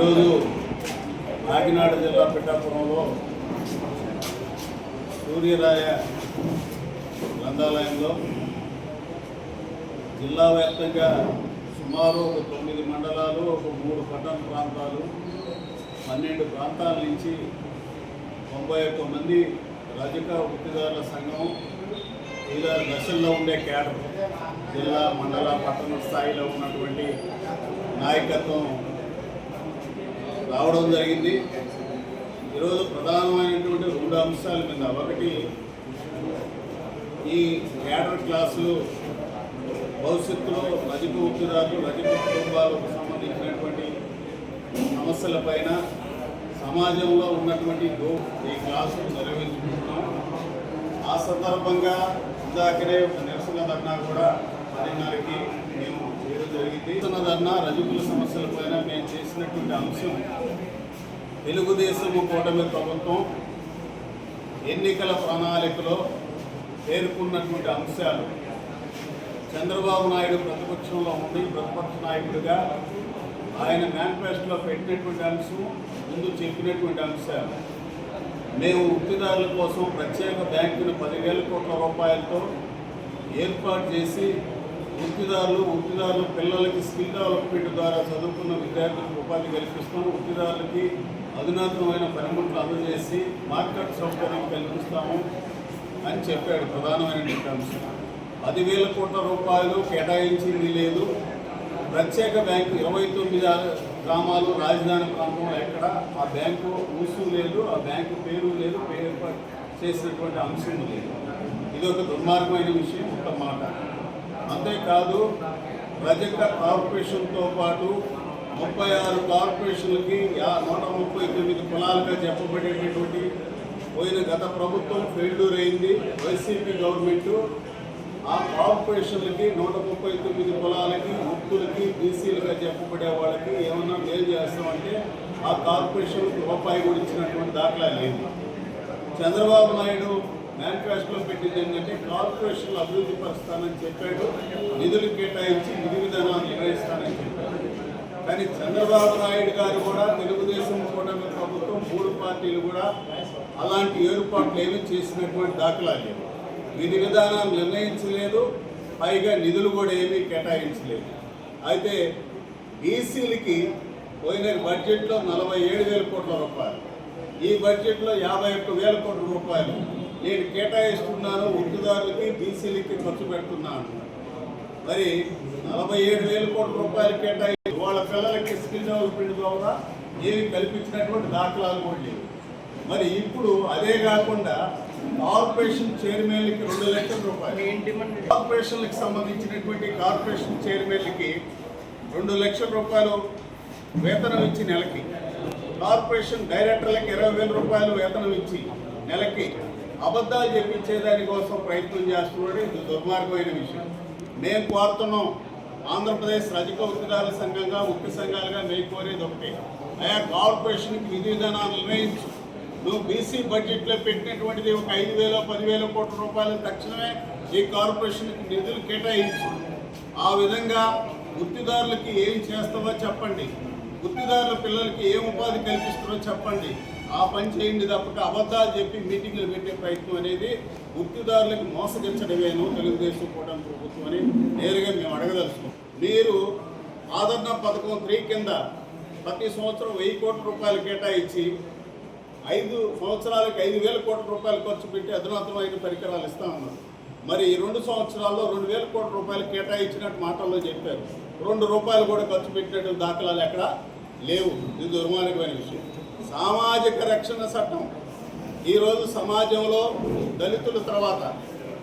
ఈరోజు కాకినాడ జిల్లా పిఠాపురంలో సూర్యరాయ గ్రంథాలయంలో జిల్లా వ్యాప్తంగా సుమారు 9 మండలాలు, 3 పట్టణ ప్రాంతాలు, 12 ప్రాంతాల నుంచి 91 మంది రజక వృత్తిదారుల సంఘం వివిధ దశల్లో ఉండే క్యాడర్, జిల్లా, మండల, పట్టణ స్థాయిలో ఉన్నటువంటి నాయకత్వం రావడం జరిగింది. ఈరోజు ప్రధానమైనటువంటి 2 అంశాల మీద, ఒకటి ఈ క్యాడర్ క్లాసులు భవిష్యత్తులో రజక వృత్తిదారులు, రజక కుటుంబాలకు సంబంధించినటువంటి సమస్యలపైన సమాజంలో ఉన్నటువంటి ఈ క్లాసులు నిర్వహించుకుంటున్నాం. ఆ సందర్భంగా ఇందాకనే నిరసన ధర్నా కూడా 10:30కి మేము చేయడం జరిగింది. నిరసన ధర్నా రజకుల సమస్యలపైన మేము చేసినటువంటి అంశం, తెలుగుదేశం కూటమి ప్రభుత్వం ఎన్నికల ప్రణాళికలో పేర్కొన్నటువంటి అంశాలు, చంద్రబాబు నాయుడు ప్రతిపక్షంలో ఉండి ప్రతిపక్ష నాయకుడిగా ఆయన మేనిఫెస్టోలో పెట్టినటువంటి అంశం, ముందు చెప్పినటువంటి అంశాలు, మేము వృత్తిదారుల కోసం ప్రత్యేక బ్యాంకును 10,000 కోట్ల రూపాయలతో ఏర్పాటు చేసి వృత్తిదారుల పిల్లలకి స్కిల్ డెవలప్మెంట్ ద్వారా చదువుకున్న విద్యార్థులకు ఉపాధి కల్పిస్తాం, వృత్తిదారులకి అధునాతనమైన పనిముట్లు అందజేసి మార్కెట్ సౌకర్యం కల్పిస్తాము అని చెప్పాడు. ప్రధానమైనటువంటి అంశం 10,000 కోట్ల రూపాయలు కేటాయించింది లేదు. ప్రత్యేక బ్యాంకు 29 గ్రామాలు, రాజధాని ప్రాంతంలో ఎక్కడ ఆ బ్యాంకు ఊసు లేదు, ఆ బ్యాంకు పేరు లేదు, ఏర్పాటు చేసినటువంటి అంశం లేదు. ఇది ఒక దుర్మార్గమైన విషయం, ఒక మాట. అంతేకాదు, రజక కార్పొరేషన్తో పాటు 36 కార్పొరేషన్లకి 139 కులాలుగా చెప్పబడేటటువంటి పోయిన గత ప్రభుత్వం ఫెయిల్యూర్ అయింది. వైసీపీ గవర్నమెంట్ ఆ కార్పొరేషన్లకి 139 కులాలకి, వృత్తులకి, బీసీలుగా చెప్పబడే వాళ్ళకి ఏమన్నా మేలు చేస్తామంటే ఆ కార్పొరేషన్కి రూపాయి కూడా ఇచ్చినటువంటి దాఖలా లేదు. చంద్రబాబు నాయుడు మేనిఫెస్టోలో పెట్టింది ఏంటంటే కార్పొరేషన్లు అభివృద్ధి పరుస్తానని చెప్పాడు, నిధులు కేటాయించి విధి విధానాలు నిర్వహిస్తానని చెప్పాడు. కానీ చంద్రబాబు నాయుడు గారు కూడా, తెలుగుదేశం కూటమి ప్రభుత్వం, 3 పార్టీలు కూడా అలాంటి ఏర్పాట్లు ఏమీ చేసినటువంటి దాఖలా లేవు. విధి విధానాలు నిర్ణయించలేదు, పైగా నిధులు కూడా ఏమీ కేటాయించలేదు. అయితే బీసీలకి పోయిన బడ్జెట్లో 47,000 కోట్ల రూపాయలు, ఈ బడ్జెట్లో 51,000 కోట్ల రూపాయలు నేను కేటాయిస్తున్నాను, వృత్తిదారులకి, బీసీలకి ఖర్చు పెడుతున్నాను. మరి 47,000 కోట్ల రూపాయలు కేటాయించి వాళ్ళ పిల్లలకి స్కిల్ డెవలప్మెంట్ ద్వారా ఏమి కల్పించినటువంటి దాఖలాలు కూడా లేవు. మరి ఇప్పుడు అదే కాకుండా కార్పొరేషన్ చైర్మన్లకి 2 లక్షల రూపాయలు, కార్పొరేషన్లకు సంబంధించినటువంటి కార్పొరేషన్ చైర్మన్లకి 2 లక్షల రూపాయలు వేతనం ఇచ్చి నెలకి, కార్పొరేషన్ డైరెక్టర్లకి 20,000 రూపాయలు వేతనం ఇచ్చి నెలకి అబద్ధాలు చెప్పించేదానికోసం ప్రయత్నం చేస్తున్నాడు. ఇది దుర్మార్గమైన విషయం. మేము కోరుతున్నాం, ఆంధ్రప్రదేశ్ రజక వృత్తిదారుల సంఘంగా, వృత్తి సంఘాలుగా మేము కోరేది ఒకటే, ఆయా కార్పొరేషన్కి విధి విధానాలు నిర్ణయించు. నువ్వు బీసీ బడ్జెట్లో పెట్టినటువంటిది ఒక 5,000, 10,000 కోట్ల రూపాయలు తక్షణమే ఈ కార్పొరేషన్కి నిధులు కేటాయించు. ఆ విధంగా వృత్తిదారులకి ఏం చేస్తావో చెప్పండి, వృత్తిదారుల పిల్లలకి ఏం ఉపాధి కల్పిస్తారో చెప్పండి. ఆ పని చేయండి తప్పక అబద్ధాలు చెప్పి మీటింగ్లు పెట్టే ప్రయత్నం అనేది వృత్తిదారులకు మోసగించడమేను తెలుగుదేశం కూటమి ప్రభుత్వం అని నేరుగా మేము అడగదలుచుకున్నాం. మీరు ఆదరణ పథకం 3 కింద ప్రతి సంవత్సరం 1,000 కోట్ల రూపాయలు కేటాయించి 5 సంవత్సరాలకి 5,000 కోట్ల రూపాయలు ఖర్చు పెట్టి అధునాతనమైన పరికరాలు ఇస్తామన్నారు. మరి ఈ 2 సంవత్సరాల్లో 2,000 కోట్ల రూపాయలు కేటాయించినట్టు మాటల్లో చెప్పారు. 2 రూపాయలు కూడా ఖర్చు పెట్టినట్టు దాఖలాలు ఎక్కడ లేవు. ఇది దుర్మార్గమైన విషయం. సామాజిక రక్షణ చట్టం ఈరోజు సమాజంలో దళితుల తర్వాత,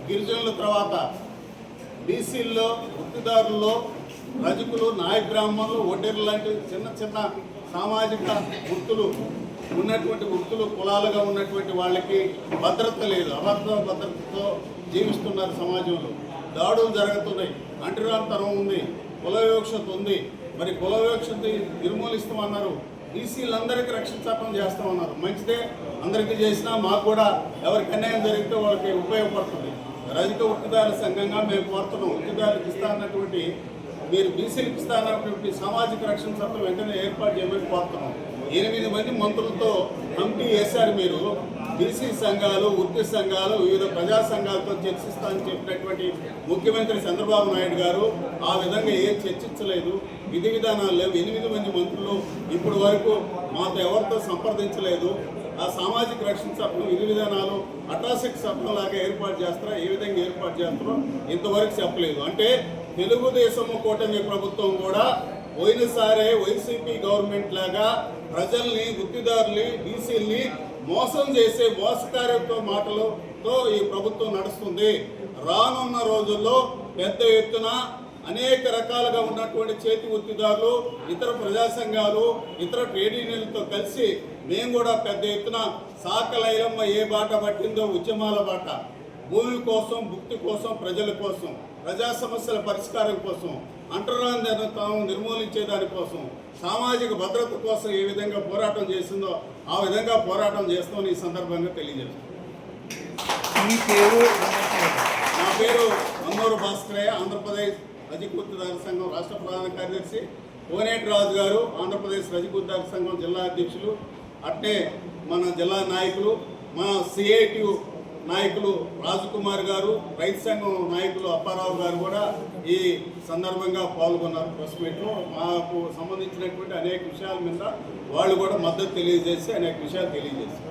గిరిజనుల తర్వాత, బీసీల్లో, వృత్తిదారుల్లో, రజకులు, నాయ బ్రాహ్మణులు, ఒడ్డెర్లు లాంటి చిన్న చిన్న సామాజిక వృత్తులు ఉన్నటువంటి వృత్తులు, కులాలుగా ఉన్నటువంటి వాళ్ళకి భద్రత లేదు. భద్రతతో జీవిస్తున్నారు. సమాజంలో దాడులు జరుగుతున్నాయి, అంటరాంతరం ఉంది, కుల వివక్షత ఉంది. మరి కుల వివక్షత నిర్మూలిస్తామన్నారు, బీసీలందరికీ రక్షణ చట్టం చేస్తామన్నారు. మంచిదే, అందరికీ చేసినా మాకు కూడా ఎవరికి అన్యాయం జరిగితే వాళ్ళకి ఉపయోగపడుతుంది. రజక వృత్తిదారుల సంఘంగా మేము కోరుతున్నాం, వృత్తిదారులకు ఇస్తానన్నటువంటి మీరు బీసీలకు ఇస్తానటువంటి సామాజిక రక్షణ చట్టం వెంటనే ఏర్పాటు చేయమని కోరుతున్నాం. 8 మంది మంత్రులతో కమిటీ వేశారు. మీరు బీసీ సంఘాలు, వృత్తి సంఘాలు, వివిధ ప్రజా సంఘాలతో చర్చిస్తామని చెప్పినటువంటి ముఖ్యమంత్రి చంద్రబాబు నాయుడు గారు ఆ విధంగా ఏం చర్చించలేదు. విధి విధానాలు లేవు. 8 మంది మంత్రులు ఇప్పటి వరకు మాతో ఎవరితో సంప్రదించలేదు. ఆ సామాజిక రక్షణ చట్టం విధి విధానాలు అటాసిక్ చట్టం లాగా ఏర్పాటు చేస్తారా, ఏ విధంగా ఏర్పాటు చేస్తారో ఇంతవరకు చెప్పలేదు. అంటే తెలుగుదేశం కూటమి ప్రభుత్వం కూడా పోయినసారే వైసీపీ గవర్నమెంట్ లాగా ప్రజల్ని, వృత్తిదారుల్ని, బీసీల్ని మోసం చేసే మోసకార్యత్వ మాటలతో ఈ ప్రభుత్వం నడుస్తుంది. రానున్న రోజుల్లో పెద్ద ఎత్తున అనేక రకాలుగా ఉన్నటువంటి చేతి వృత్తిదారులు, ఇతర ప్రజా సంఘాలు, ఇతర ట్రేడ్ యూనియన్లతో కలిసి మేము కూడా పెద్ద ఎత్తున సాకలైలమ్మ ఏ బాట పట్టిందో ఉద్యమాల బాట, భూమి కోసం, భుక్తి కోసం, ప్రజల కోసం, ప్రజా సమస్యల పరిష్కారం కోసం, అంటరానితనం నిర్మూలించే దానికోసం, సామాజిక భద్రత కోసం ఏ విధంగా పోరాటం చేసిందో ఆ విధంగా పోరాటం చేస్తామని ఈ సందర్భంగా తెలియజేస్తాం. నా పేరు అన్నూరు భాస్కరయ్య, ఆంధ్రప్రదేశ్ రజకూర్తిదారుల సంఘం రాష్ట్ర ప్రధాన కార్యదర్శి. కోనేటి రాజు గారు ఆంధ్రప్రదేశ్ రజకూర్తిదారుల సంఘం జిల్లా అధ్యక్షులు. అట్నే మన జిల్లా నాయకులు, మన సిఐటియు నాయకులు రాజకుమార్ గారు, రైతు సంఘం నాయకులు అప్పారావు గారు కూడా ఈ సందర్భంగా పాల్గొన్నారు. ప్రెస్ మీట్లో మాకు సంబంధించినటువంటి అనేక విషయాల మీద వాళ్ళు కూడా మద్దతు తెలియజేసి అనేక విషయాలు తెలియజేశారు.